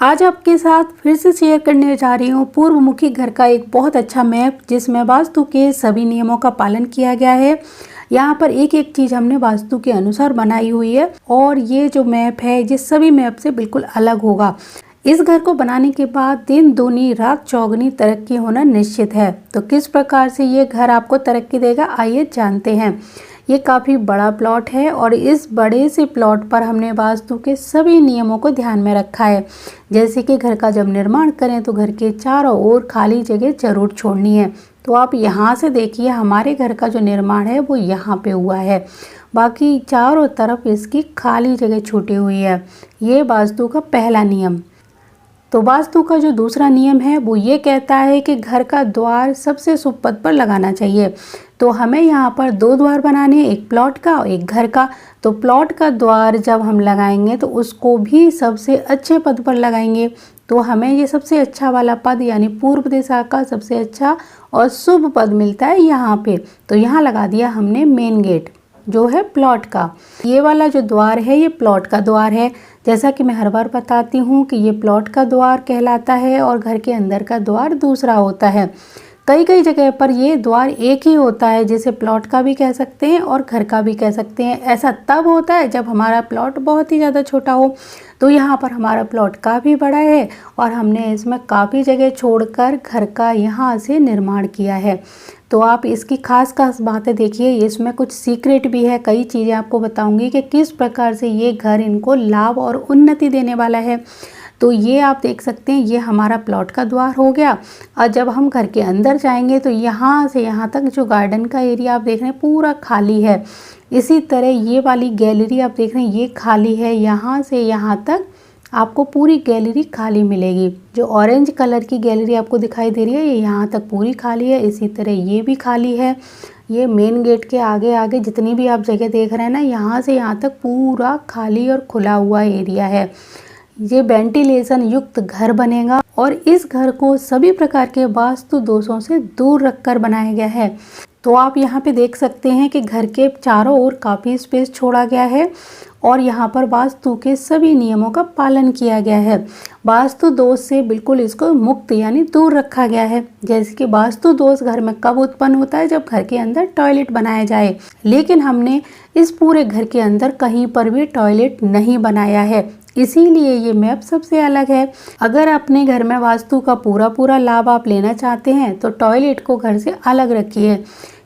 आज आपके साथ फिर से शेयर करने जा रही हूँ पूर्वमुखी घर का एक बहुत अच्छा मैप, जिसमें वास्तु के सभी नियमों का पालन किया गया है। यहाँ पर एक एक चीज़ हमने वास्तु के अनुसार बनाई हुई है और ये जो मैप है ये सभी मैप से बिल्कुल अलग होगा। इस घर को बनाने के बाद दिन दूनी रात चौगुनी तरक्की होना निश्चित है। तो किस प्रकार से ये घर आपको तरक्की देगा, आइए जानते हैं। ये काफ़ी बड़ा प्लॉट है और इस बड़े से प्लॉट पर हमने वास्तु के सभी नियमों को ध्यान में रखा है। जैसे कि घर का जब निर्माण करें तो घर के चारों ओर खाली जगह जरूर छोड़नी है। तो आप यहाँ से देखिए, हमारे घर का जो निर्माण है वो यहाँ पे हुआ है, बाकी चारों तरफ इसकी खाली जगह छूटी हुई है। ये वास्तु का पहला नियम। तो वास्तु का जो दूसरा नियम है वो ये कहता है कि घर का द्वार सबसे शुभ पद पर लगाना चाहिए। तो हमें यहाँ पर दो द्वार बनाने हैं, एक प्लॉट का और एक घर का। तो प्लॉट का द्वार जब हम लगाएंगे तो उसको भी सबसे अच्छे पद पर लगाएंगे। तो हमें ये सबसे अच्छा वाला पद यानी पूर्व दिशा का सबसे अच्छा और शुभ पद मिलता है यहाँ पे। तो यहाँ लगा दिया हमने मेन गेट जो है प्लॉट का। ये वाला जो द्वार है ये प्लॉट का द्वार है। जैसा कि मैं हर बार बताती हूँ कि ये प्लॉट का द्वार कहलाता है और घर के अंदर का द्वार दूसरा होता है। कई कई जगह पर ये द्वार एक ही होता है, जिसे प्लॉट का भी कह सकते हैं और घर का भी कह सकते हैं। ऐसा तब होता है जब हमारा प्लॉट बहुत ही ज़्यादा छोटा हो। तो यहाँ पर हमारा प्लॉट काफ़ी बड़ा है और हमने इसमें काफ़ी जगह छोड़कर घर का यहाँ से निर्माण किया है। तो आप इसकी खास बातें देखिए, इसमें कुछ सीक्रेट भी है। कई चीज़ें आपको बताऊंगी कि किस प्रकार से ये घर इनको लाभ और उन्नति देने वाला है। तो ये आप देख सकते हैं, ये हमारा प्लॉट का द्वार हो गया। और जब हम घर के अंदर जाएंगे तो यहाँ से यहाँ तक जो गार्डन का एरिया आप देख रहे हैं पूरा खाली है। इसी तरह ये वाली गैलरी आप देख रहे हैं ये खाली है। यहाँ से यहाँ तक आपको पूरी गैलरी खाली मिलेगी। जो ऑरेंज कलर की गैलरी आपको दिखाई दे रही है ये यहाँ तक पूरी खाली है। इसी तरह ये भी खाली है। ये मेन गेट के आगे आगे जितनी भी आप जगह देख रहे हैं ना, यहाँ से यहाँ तक पूरा खाली और खुला हुआ एरिया है। ये वेंटिलेशन युक्त घर बनेगा और इस घर को सभी प्रकार के वास्तु दोषों से दूर रखकर बनाया गया है। तो आप यहाँ पे देख सकते हैं कि घर के चारों ओर काफ़ी स्पेस छोड़ा गया है और यहाँ पर वास्तु के सभी नियमों का पालन किया गया है। वास्तु दोष से बिल्कुल इसको मुक्त यानी दूर रखा गया है। जैसे कि वास्तु दोष घर में कब उत्पन्न होता है, जब घर के अंदर टॉयलेट बनाया जाए। लेकिन हमने इस पूरे घर के अंदर कहीं पर भी टॉयलेट नहीं बनाया है, इसीलिए ये मैप सबसे अलग है। अगर अपने घर में वास्तु का पूरा लाभ आप लेना चाहते हैं तो टॉयलेट को घर से अलग रखिए,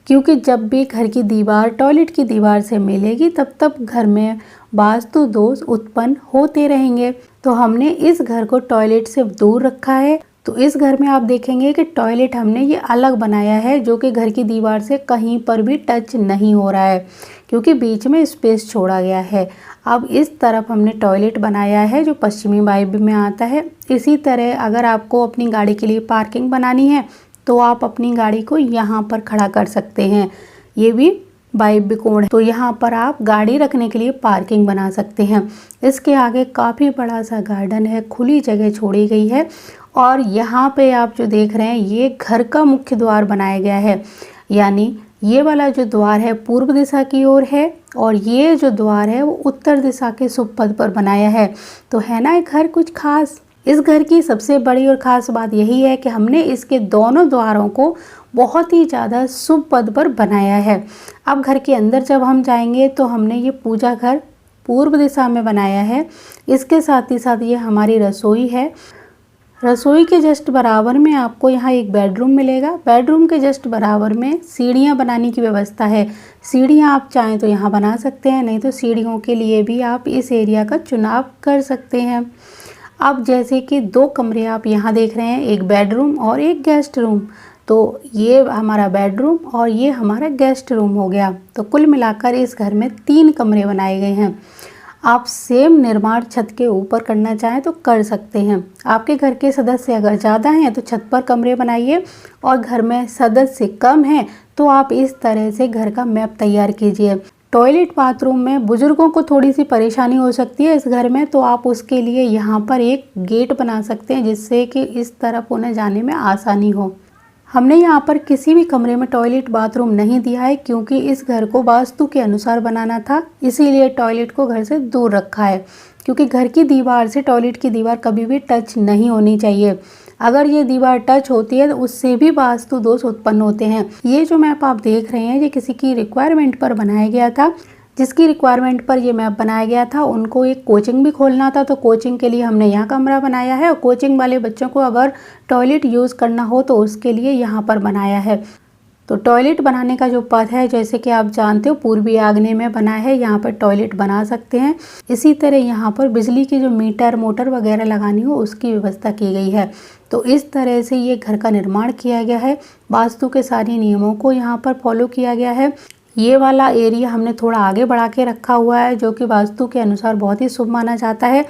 क्योंकि जब भी घर की दीवार टॉयलेट की दीवार से मिलेगी तब तब घर में वास्तु दोष उत्पन्न होते रहेंगे। तो हमने इस घर को टॉयलेट से दूर रखा है। तो इस घर में आप देखेंगे कि टॉयलेट हमने ये अलग बनाया है, जो कि घर की दीवार से कहीं पर भी टच नहीं हो रहा है, क्योंकि बीच में स्पेस छोड़ा गया है। अब इस तरफ हमने टॉयलेट बनाया है जो पश्चिमी वायव्य में आता है। इसी तरह अगर आपको अपनी गाड़ी के लिए पार्किंग बनानी है तो आप अपनी गाड़ी को यहाँ पर खड़ा कर सकते हैं। ये भी वायव्य कोण है, तो यहाँ पर आप गाड़ी रखने के लिए पार्किंग बना सकते हैं। इसके आगे काफ़ी बड़ा सा गार्डन है, खुली जगह छोड़ी गई है। और यहाँ पे आप जो देख रहे हैं ये घर का मुख्य द्वार बनाया गया है, यानी ये वाला जो द्वार है पूर्व दिशा की ओर है और ये जो द्वार है वो उत्तर दिशा के शुभ पद पर बनाया है। तो है ना एक घर कुछ खास। इस घर की सबसे बड़ी और ख़ास बात यही है कि हमने इसके दोनों द्वारों को बहुत ही ज़्यादा शुभ पद पर बनाया है। अब घर के अंदर जब हम जाएंगे तो हमने ये पूजा घर पूर्व दिशा में बनाया है। इसके साथ ही साथ ये हमारी रसोई है। रसोई के जस्ट बराबर में आपको यहाँ एक बेडरूम मिलेगा। बेडरूम के जस्ट बराबर में सीढ़ियाँ बनाने की व्यवस्था है। सीढ़ियाँ आप चाहें तो यहाँ बना सकते हैं, नहीं तो सीढ़ियों के लिए भी आप इस एरिया का चुनाव कर सकते हैं। अब जैसे कि दो कमरे आप यहाँ देख रहे हैं, एक बेडरूम और एक गेस्ट रूम। तो ये हमारा बेडरूम और ये हमारा गेस्ट रूम हो गया। तो कुल मिलाकर इस घर में 3 कमरे बनाए गए हैं। आप सेम निर्माण छत के ऊपर करना चाहें तो कर सकते हैं। आपके घर के सदस्य अगर ज़्यादा हैं तो छत पर कमरे बनाइए, और घर में सदस्य कम हैं तो आप इस तरह से घर का मैप तैयार कीजिए। टॉयलेट बाथरूम में बुजुर्गों को थोड़ी सी परेशानी हो सकती है इस घर में, तो आप उसके लिए यहाँ पर एक गेट बना सकते हैं, जिससे कि इस तरफ उन्हें जाने में आसानी हो। हमने यहाँ पर किसी भी कमरे में टॉयलेट बाथरूम नहीं दिया है, क्योंकि इस घर को वास्तु के अनुसार बनाना था, इसीलिए टॉयलेट को घर से दूर रखा है। क्योंकि घर की दीवार से टॉयलेट की दीवार कभी भी टच नहीं होनी चाहिए। अगर ये दीवार टच होती है तो उससे भी वास्तु दोष उत्पन्न होते हैं। ये जो मैप आप देख रहे हैं ये किसी की रिक्वायरमेंट पर बनाया गया था। जिसकी रिक्वायरमेंट पर ये मैप बनाया गया था उनको एक कोचिंग भी खोलना था, तो कोचिंग के लिए हमने यहाँ कमरा बनाया है, और कोचिंग वाले बच्चों को अगर टॉयलेट यूज़ करना हो तो उसके लिए यहाँ पर बनाया है। तो टॉयलेट बनाने का जो पथ है, जैसे कि आप जानते हो पूर्वी आग्नेय में बना है, यहाँ पर टॉयलेट बना सकते हैं। इसी तरह यहाँ पर बिजली की जो मीटर मोटर वगैरह लगानी हो उसकी व्यवस्था की गई है। तो इस तरह से ये घर का निर्माण किया गया है। वास्तु के सारे नियमों को यहाँ पर फॉलो किया गया है। ये वाला एरिया हमने थोड़ा आगे बढ़ा के रखा हुआ है, जो कि वास्तु के अनुसार बहुत ही शुभ माना जाता है।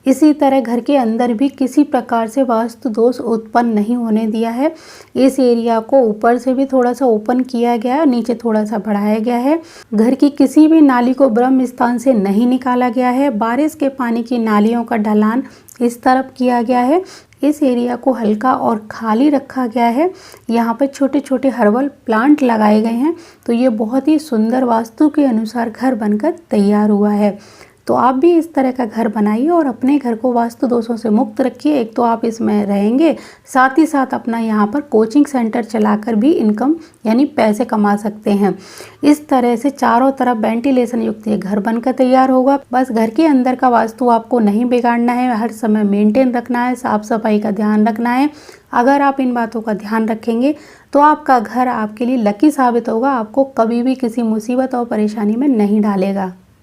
इसी तरह घर के अंदर भी किसी प्रकार से वास्तु दोष उत्पन्न नहीं होने दिया है। इस एरिया को ऊपर से भी थोड़ा सा ओपन किया गया है और नीचे थोड़ा सा बढ़ाया गया है। घर की किसी भी नाली को ब्रह्म स्थान से नहीं निकाला गया है। बारिश के पानी की नालियों का ढलान इस तरफ किया गया है। इस एरिया को हल्का और खाली रखा गया है। यहाँ पर छोटे छोटे हर्बल प्लांट लगाए गए हैं। तो ये बहुत ही सुंदर वास्तु के अनुसार घर बनकर तैयार हुआ है। तो आप भी इस तरह का घर बनाइए और अपने घर को वास्तु दोषों से मुक्त रखिए। एक तो आप इसमें रहेंगे, साथ ही साथ अपना यहाँ पर कोचिंग सेंटर चलाकर भी इनकम यानी पैसे कमा सकते हैं। इस तरह से चारों तरफ वेंटिलेशन युक्त ये घर बनकर तैयार होगा। बस घर के अंदर का वास्तु आपको नहीं बिगाड़ना है, हर समय मेंटेन रखना है, साफ सफाई का ध्यान रखना है। अगर आप इन बातों का ध्यान रखेंगे तो आपका घर आपके लिए लकी साबित होगा, आपको कभी भी किसी मुसीबत और परेशानी में नहीं डालेगा।